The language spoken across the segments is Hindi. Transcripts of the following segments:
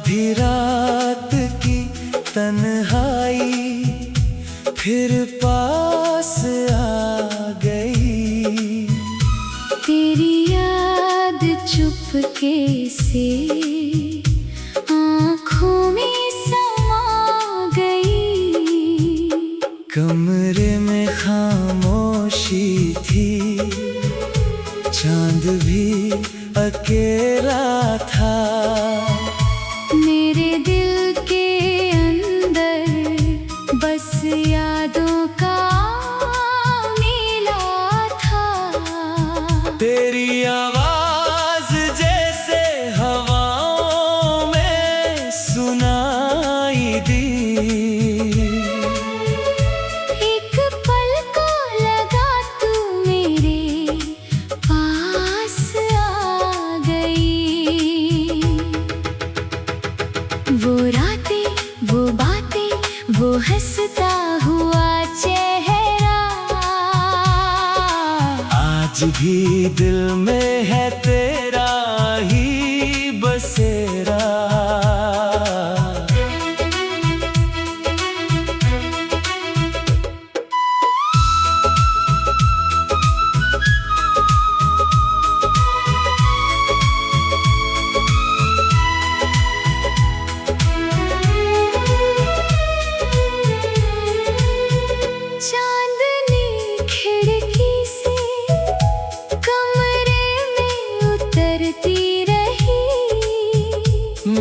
आधी रात की तन्हाई फिर पास आ गई। तेरी याद चुपके से आँखों में समा गई। कमरे में खामोशी थी, चांद भी अकेला था। मेरे दिल के अंदर बस यादों का मेला था। तेरी आवाज जैसे हवाओं में सुनाई दी। एक पल को लगा तू मेरे पास आ गई। वो रातें, वो बातें, वो हंसता हुआ चेहरा आज भी दिल में है तेरा ही बसेरा। चांदनी खिड़की से कमरे में उतरती रही।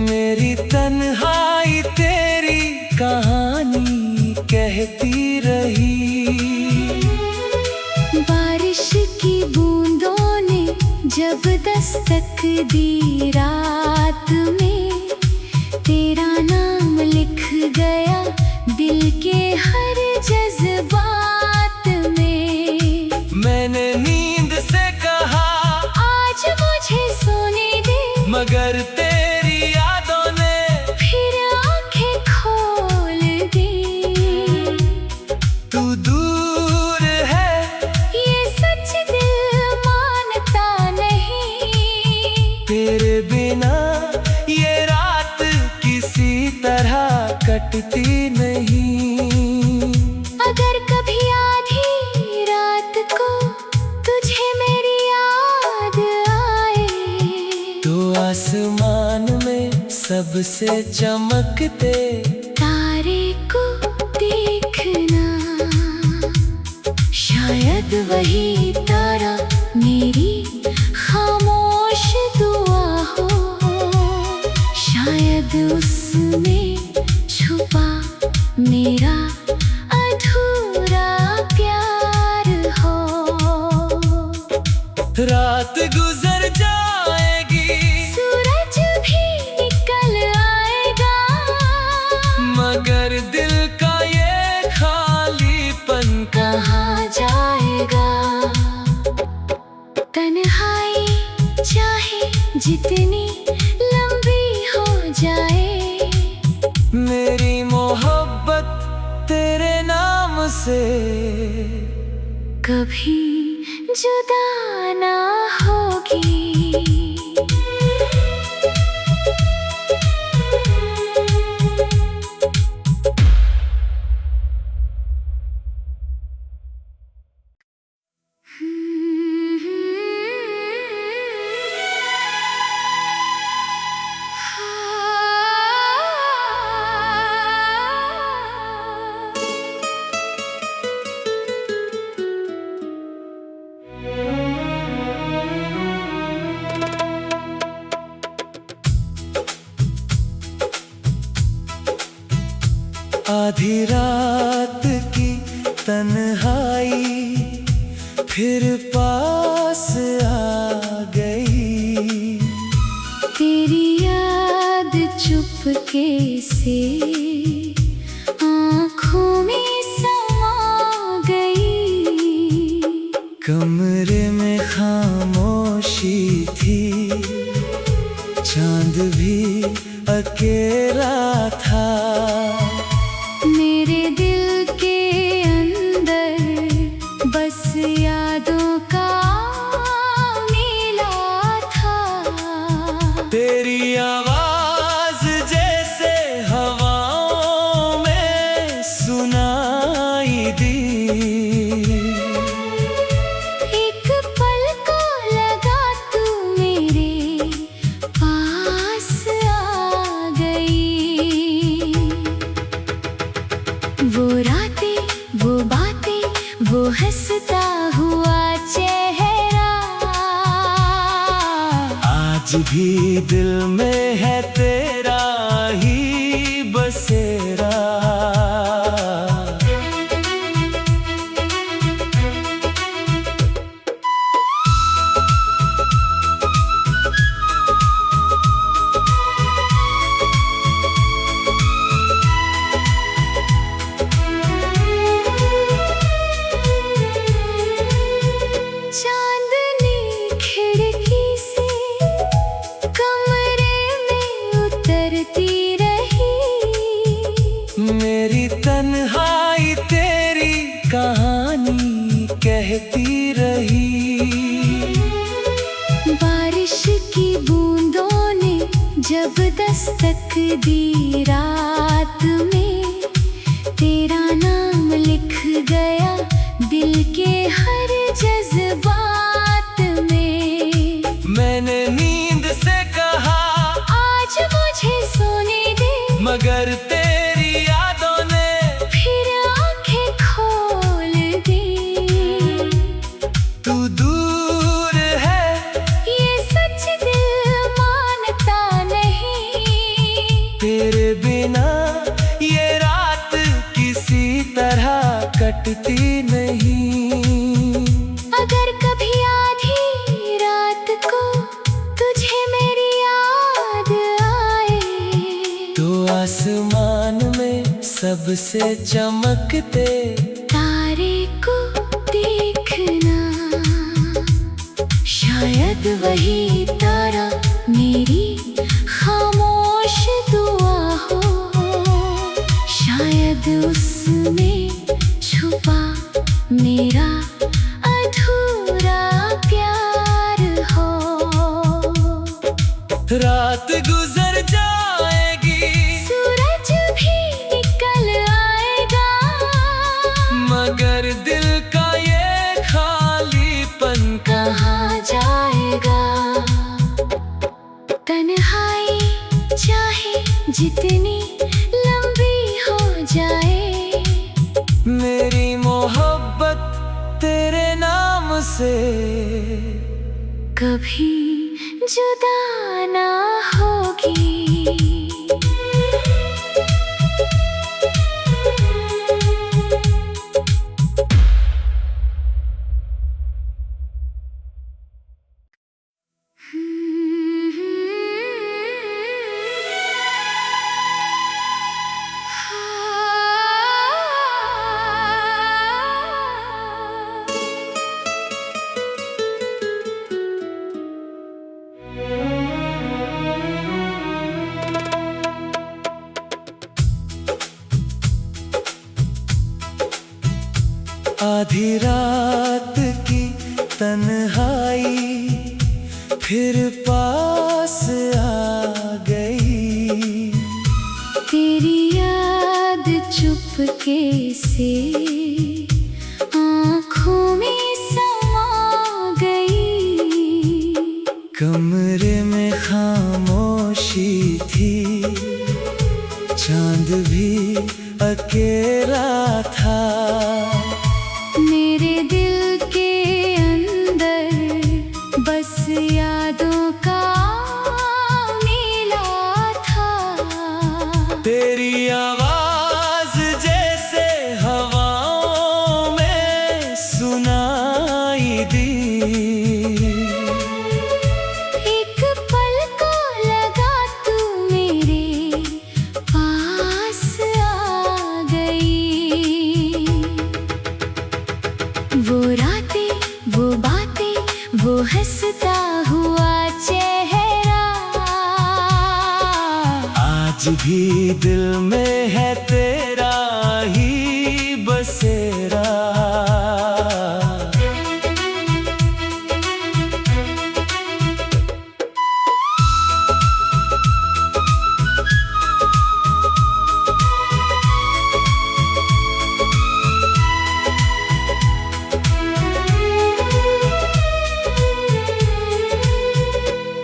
मेरी तन्हाई तेरी कहानी कहती रही। बारिश की बूंदों ने जब दस्तक दी रात में, तेरा नाम लिख गया दिल के हर जज्बात में। मैंने नींद से कहा आज मुझे सोने दे, मगर तेरी यादों ने फिर आंखें खोल दी। तू दूर है ये सच दिल मानता नहीं। तेरे बिना ये रात किसी तरह कटती नहीं। अगर कभी आधी रात को तुझे मेरी याद आए, तो आसमान में सबसे चमकते तारे को देखना। शायद वही तारा मेरी खामोश दुआ हो। शायद उसमें छुपा मेरा अधूरा प्यार हो। रात गुजर जाएगी, सूरज भी निकल आएगा, मगर दिल का ये खालीपन कहाँ जाएगा। तन्हाई चाहे जितनी लंबी हो जाए, मेरी मोहब्बत तेरे नाम से कभी जुदा ना होगी। आधी रात की तन्हाई फिर पास आ गई। तेरी याद चुपके से आँखों में समा गई। कमरे में खामोशी थी, चांद भी अकेला था। मेरे दिल के अंदर बस यादों का मेला था। तेरी आवाज रातें वो बातें वो हंसता हुआ चेहरा, आज भी दिल में है तेरा ही बसेरा। चांदनी खिड़की से कमरे में उतरती रही, मेरी तन्हाई तेरी कहानी कहती रही। बारिश की बूंदों ने जब दस्तक दी रात में, तेरा नाम लिख गया दिल के हर जज्बात में। मैंने नींद से कहा आज मुझे सोने दे, मगर तेरी यादों ने फिर आंखें खोल दी। तू दूर है ये सच दिल मानता नहीं, तेरे बिना ये रात किसी तरह कटती नहीं। अगर कभी आधी रात को तुझे मेरी याद आए, तो आसमान में सबसे चमकते तारे को देखना, शायद वही तारा मेरी खामोश दुआ हो, शायद उसमें छुपा मेरा अधूरा प्यार हो। रात गुजर जाएगी, सूरज भी निकल आएगा, मगर दिल का ये खालीपन कहाँ जाएगा। तन्हाई चाहे जितनी लंबी हो जाए, मेरी मोहब्बत तेरे नाम से कभी जुदा ना होगी। आधी रात की तन्हाई फिर पास आ गई, तेरी याद चुपके से आँखों में समा गई। कमरे में खामोशी थी, चांद भी अकेला था। मेरे दिल के अंदर बस यादों का मेला था। तेरी आवाज जैसे हवाओं में सुनाई दी, एक पल को लगा तू मेरे पास आ गई। वो रातें वो बातें वो हंसता हुआ चेहरा, आज भी दिल में है तेरा ही बसेरा।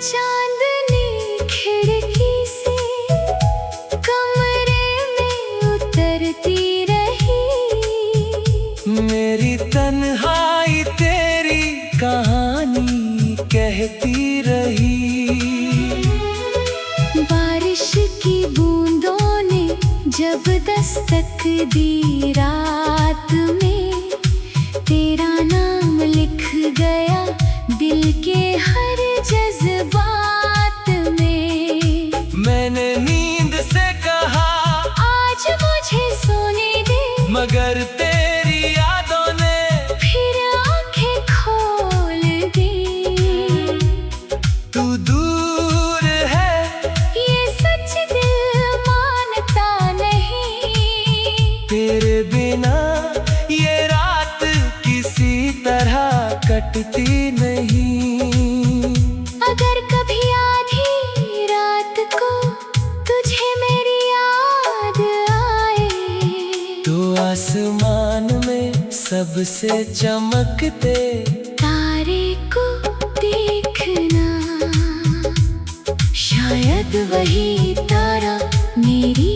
चांदनी खिड़की से कमरे में तन्हाई तेरी कहानी कहती रही। बारिश की बूंदों ने जब दस्तक दी रात में, तेरा नाम लिख गया दिल के हर जज्बात में। मैंने नींद से कहा आज मुझे सोने दे, मगर तेरी यादों ने फिर आंखें खोल दी। तू दूर है ये सच दिल मानता नहीं, तेरे बिना ये रात किसी तरह कटती नहीं। अगर कभी आधी रात को तुझे मेरी याद आए, तो आसमान में सबसे चमकते तारे को देखना। शायद वही तारा मेरी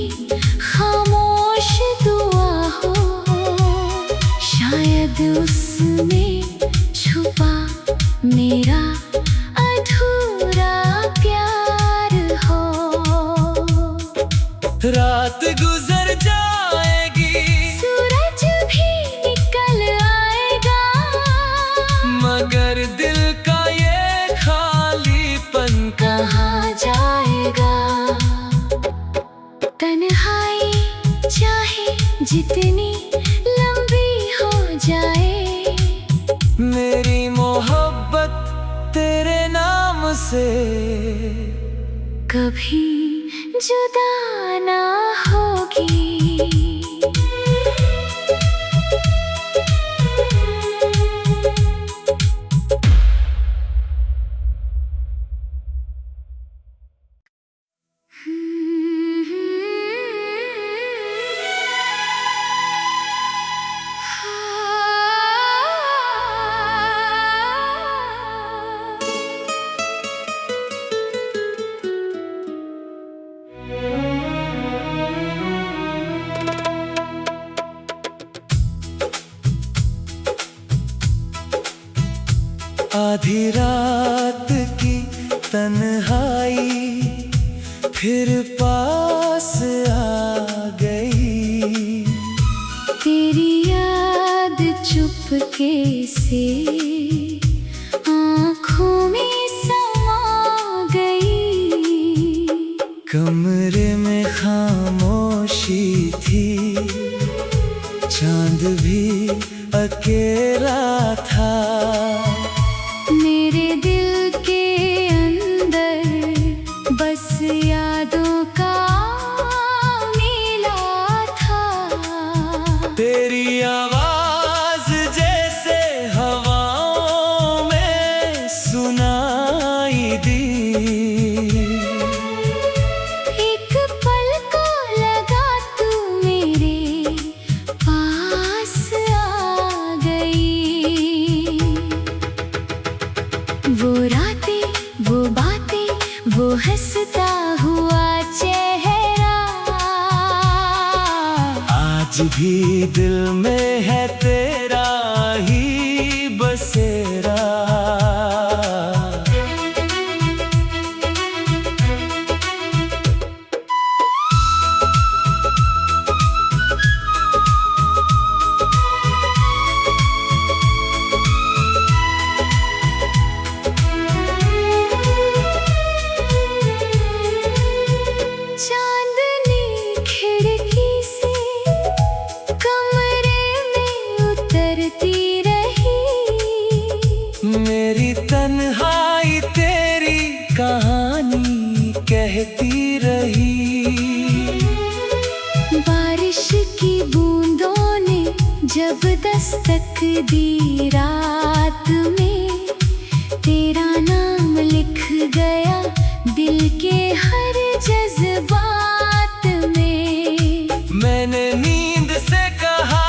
खामोश दुआ हो, शायद उसमें छुपा मेरा अधूरा प्यार हो। रात गुजर जाएगी, सूरज भी निकल आएगा, मगर दिल का ये खालीपन कहाँ जाएगा। तन्हाई चाहे जितनी लंबी हो जाए, मेरी मोहब्बत तेरे नाम से कभी जुदा ना होगी। आधी रात की तन्हाई फिर पास आ गई। तेरी याद चुपके से आँखों में समा गई। कमरे में खामोशी थी, चांद भी अकेला था। मेरे दिल के अंदर बस यादों का मेला था। तेरी आवाज जैसे हवाओं में सुनाई दी। एक पल को लगा तू मेरे पास आ गई। वो रातें, वो बातें, वो हंसता हुआ चेहरा, आज भी दिल में है तेरा ही बसेरा। चांदनी खिड़की से कमरे में उतरती रही। मेरी तन्हाई तेरी कहानी कहती रही। बारिश की बूंदों ने जब दस्तक दी रात में, तेरा नाम लिख गया दिल के हर जज्बात में। मैंने नींद से कहा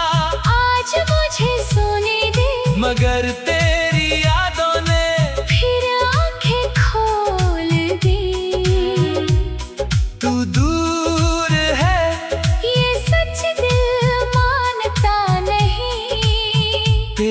आज मुझे सोने दे, मगर तेरी यादों ने फिर आंखें खोल दी। तू दूर है ये सच दिल मानता नहीं,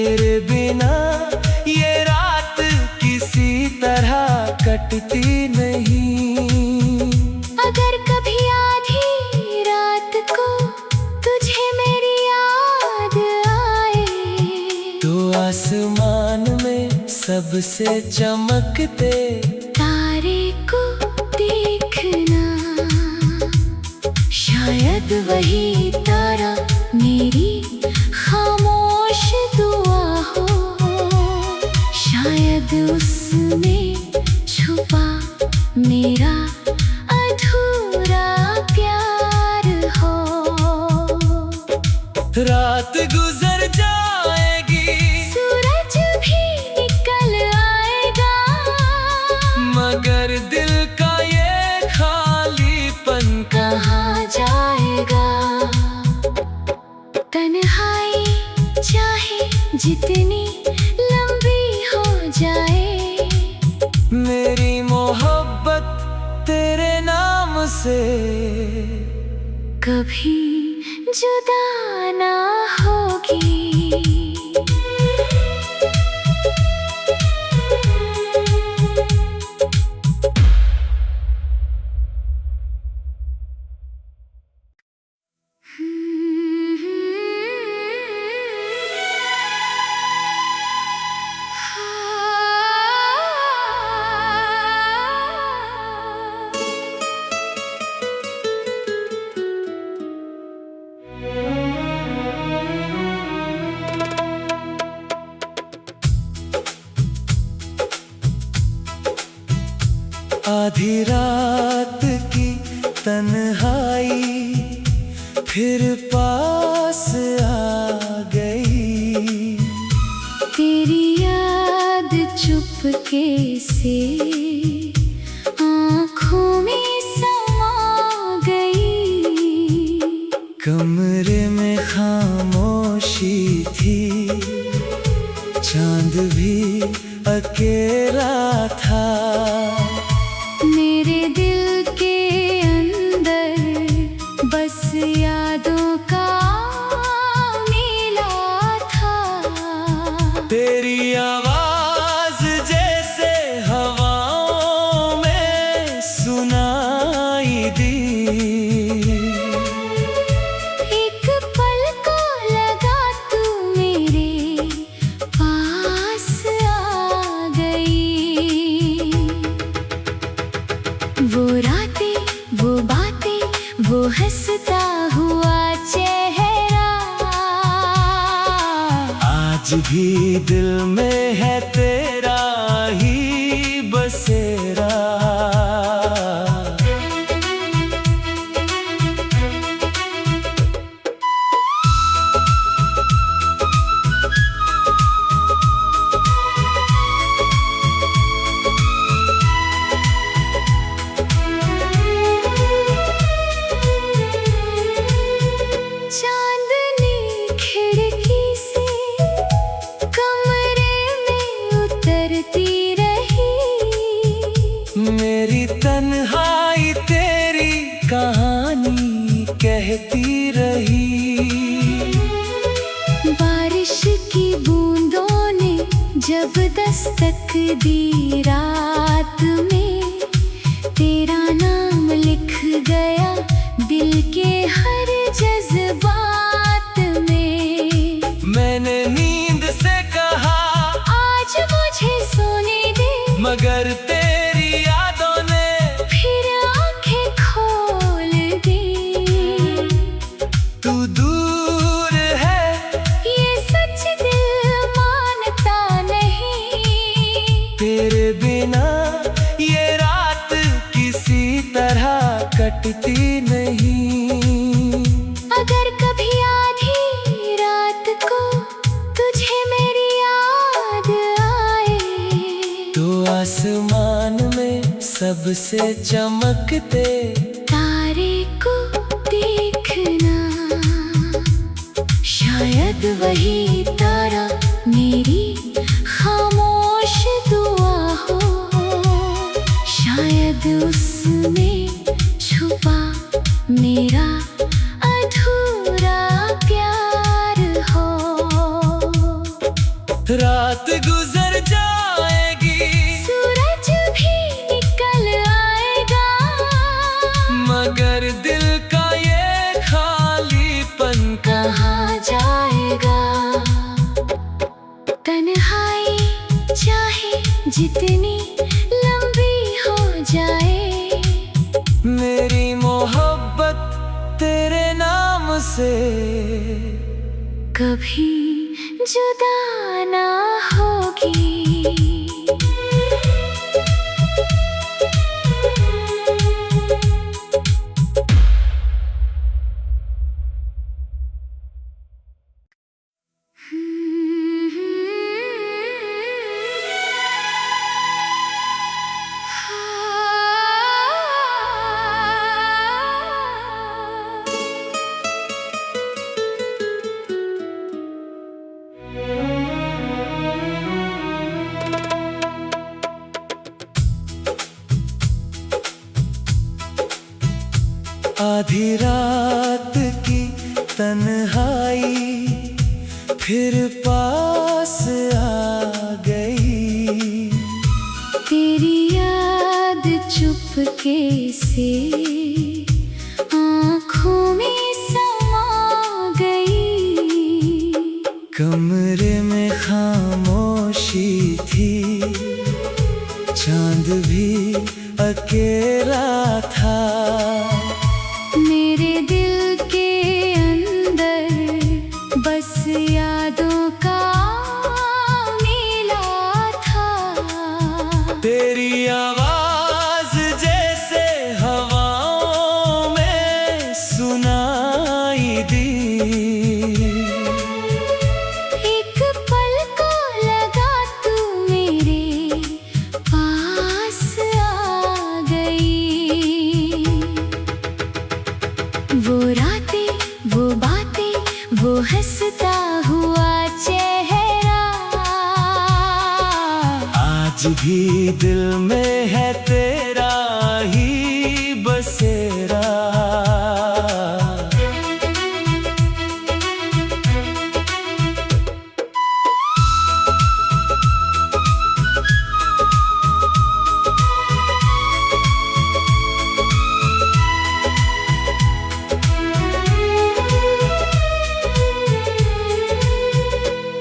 सबसे चमकते तारे को देखना, शायद वही तारा मेरी खामोश दुआ हो, शायद उसमें छुपा मेरा अधूरा प्यार हो। रात गुजर जाएगी, सूरज भी निकल आएगा, मगर दिल का ये खालीपन कहाँ जाएगा। तन्हाई चाहे जितनी लंबी हो जाए, मेरी मोहब्बत तेरे नाम से कभी जुदा ना होगी। आधी रात की तन्हाई फिर पास आ गई, तेरी याद चुपके से आँखों में समा गई। कमरे में खामोशी थी, चांद भी अकेला था, मेरे दिल के अंदर बस यादों का मेला था। तेरी आवाज जैसे हवाओं में सुनाई दी, एक पल को लगा तू मेरे पास आ गई। वो रातें, वो बातें, वो हंसता हुआ चेहरा, आज भी दिल में है तेरा ही बसेरा। चांदनी खिड़की से कमरे में उतरती रही, मेरी तन्हाई तेरी कहानी कहती रही। बारिश की बूंदों ने जब दस्तक दी रात में, तेरा नाम लिख गया दिल के हर जज्बात में। मैंने नींद से कहा आज मुझे सोने दे, मगर तेरी यादों ने फिर आंखें खोल दी। तू दूर है ये सच दिल मानता नहीं, तेरे बिना ये रात किसी तरह कटती नहीं। अगर कभी आधी रात को तुझे मेरी याद आए, तो आसमान में सबसे चमकते तारे को देखना, शायद वही तारा मेरी खामोश दुआ हो, शायद उसमें छुपा मेरा अधूरा प्यार हो। रात गुजर जाएगी, सूरज भी निकल आएगा, मगर दिल का ये खालीपन कहाँ जाएगा। तन्हाई चाहे से कभी जुदा ना होगी। आधी रात की तन्हाई फिर पास आ गई। तेरी याद चुपके से आँखों में समा गई। कमरे में खामोशी थी, चांद भी अकेला था। मेरे दिल के अंदर बस यादों का मेला था। तेरी आवाज जैसे हवाओं में सुनाई दी। एक पल को लगा तू मेरे पास आ गई। वो रातें, वो बातें, वो हंसता हुआ चेहरा आज भी दिल में है तेरा ही बसेरा।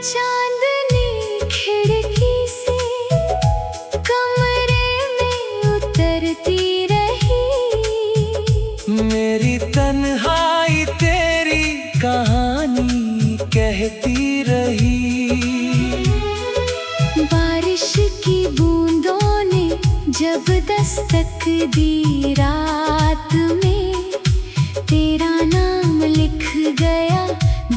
चांदनी खिड़की से कमरे में उतरती रही। मेरी तन्हाई तेरी कहानी कहती रही। बारिश की बूंदों ने जब दस्तक दी रात में, तेरा नाम लिख गया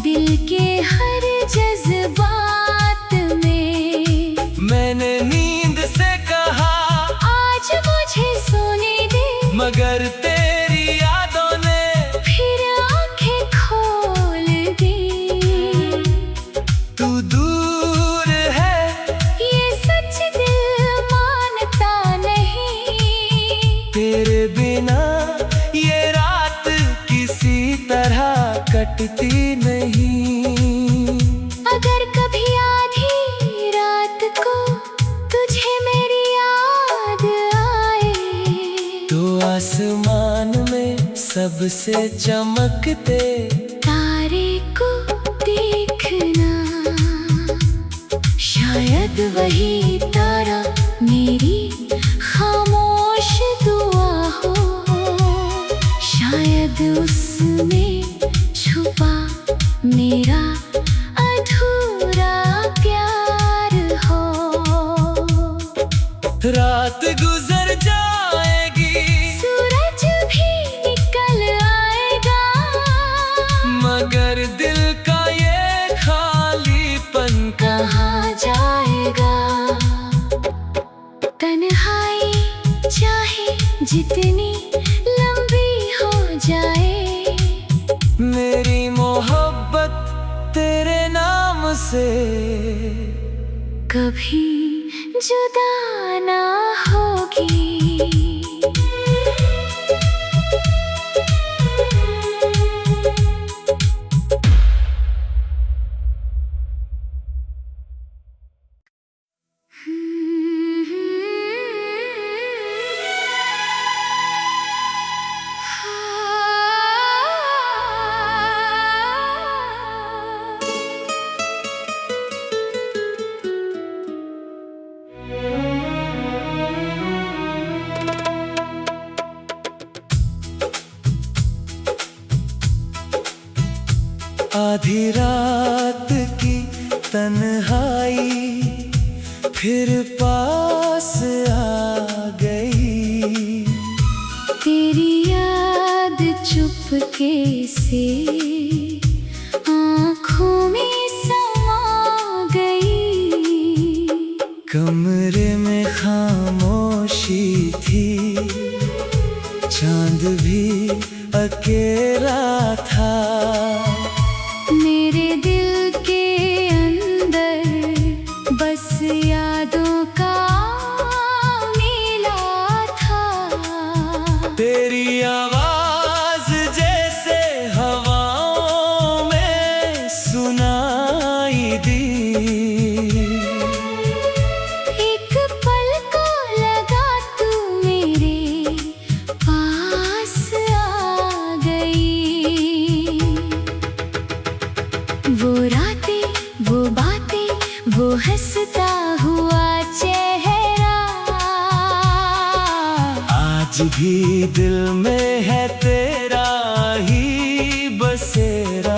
दिल के हर जज्बात में। मैंने नींद से कहा आज मुझे सोने दे, मगर तेरी यादों ने फिर आंखें खोल दी। तू दूर है ये सच दिल मानता नहीं। तेरे बिना ये रात किसी तरह कटती नहीं। अगर कभी आधी रात को तुझे मेरी याद आए, तो आसमान में सबसे चमकते तारे को देखना। शायद वही तारा मेरी खामोश दुआ हो। शायद उसमें छुपा मेरा अधूरा प्यार हो। रात गुजर जाएगी, सूरज भी निकल आएगा, मगर दिल का ये खालीपन कहाँ जाएगा। तन्हाई चाहे जितनी लंबी हो जाए, मेरी मोहब्बत तेरे नाम से कभी जुदा ना होगी। आधी रात की तन्हाई फिर पास आ गई, तेरी याद चुपके से आँखों में समा गई। कमरे में खामोशी थी, चांद भी अकेला था। मेरे दिल के अंदर बस यादों का मेला था। तेरी आवाज जैसे हवाओं में सुनाई दी, एक पल को लगा तू मेरे पास आ गई। वो रातें, वो बातें, वो हंसता हुआ चेहरा, आज भी दिल में है तेरा ही बसेरा।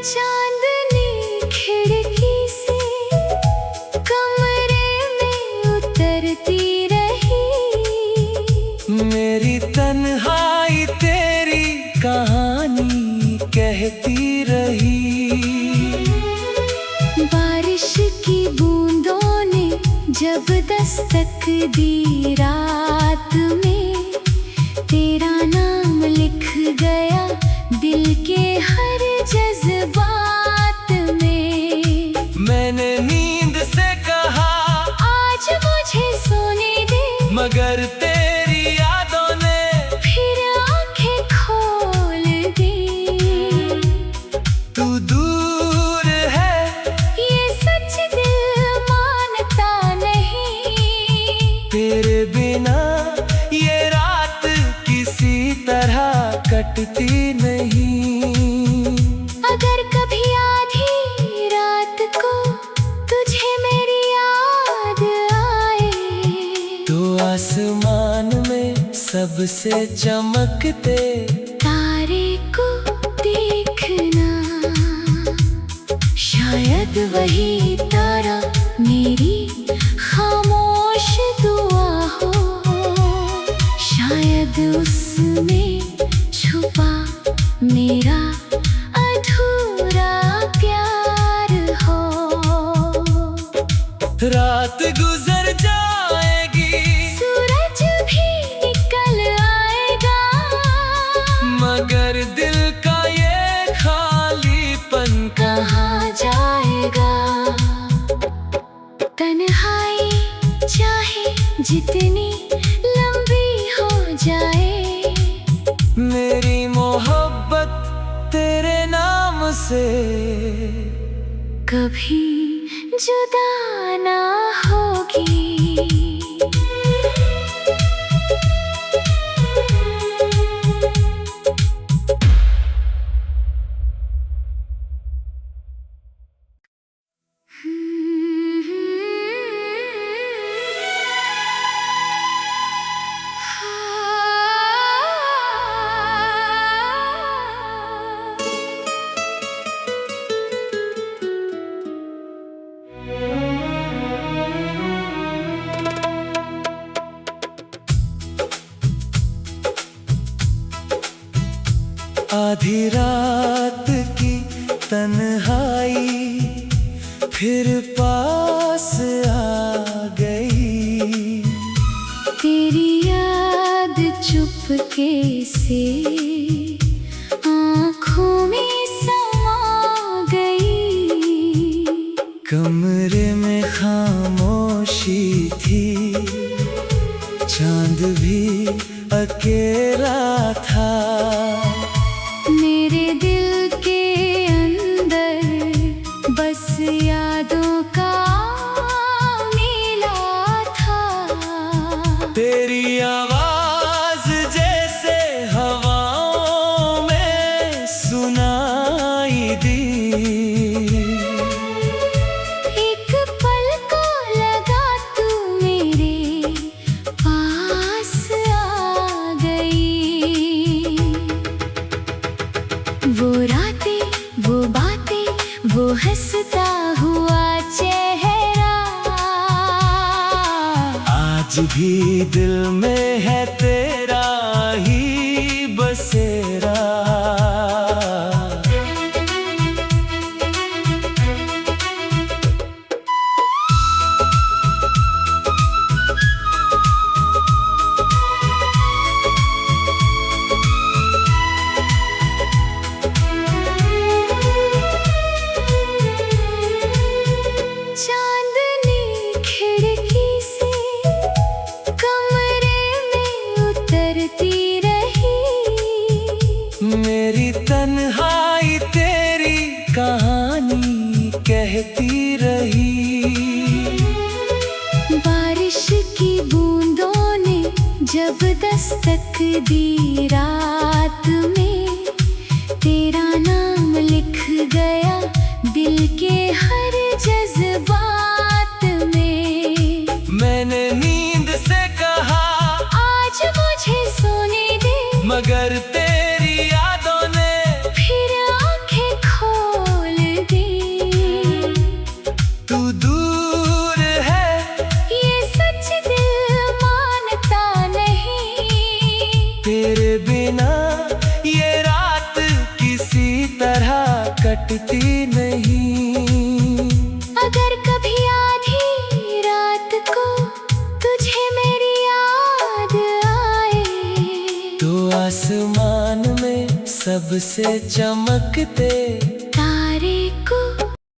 चांदनी खिड़की से कमरे में उतरती रही, मेरी तन्हाई तेरी कहानी कहती रही। बारिश की बूंदों ने जब दस्तक दी रात में, तेरा नाम लिख गया दिल के हर जज्बात में। मैंने नींद से कहा आज मुझे सोने दे, मगर तेरी यादों ने फिर आंखें खोल दी। तू दूर है ये सच दिल मानता नहीं, तेरे बिना ये रात किसी तरह कटती नहीं। अगर कभी आधी रात को तुझे मेरी याद आए, तो आसमान में सबसे चमकते तारे को देखना, शायद वही तारा मेरी खामोश दुआ हो, शायद उसमें छुपा मेरा अधूरा प्यार हो। रात गुजर जाएगी, सूरज भी निकल आएगा, मगर दिल का ये खालीपन कहाँ जाएगा। तन्हाई चाहे जितनी लंबी हो जाए, मेरी मोहब्बत तेरे नाम से कभी जुदा ना होगी। आधी रात की तन्हाई फिर पास आ गई, तेरी याद चुपके से आँखों में समा गई। कमरे में खामोशी थी, चांद भी अकेला था। मेरे दिल के अंदर बस यादों का मेला था। तेरी आवाज भी दिल में है तेरा ही बसेरा। चांदनी खिड़की से कमरे में उतरती रही। मेरी तन्हाई तेरी कहानी कहती रही। बारिश की बूंदों ने जब दस्तक दी रात में, तेरा नाम लिख गया दिल के हर जज्बात में। मैंने नींद से कहा आज मुझे सोने दे, मगर तेरी यादों ने फिर आंखें खोल दी। तू दूर है ये सच दिल मानता नहीं। तेरे बिना ये रात किसी तरह कटती नहीं। अगर कभी आधी रात को तुझे मेरी याद आए, तो आसमान में सबसे चमकते तारे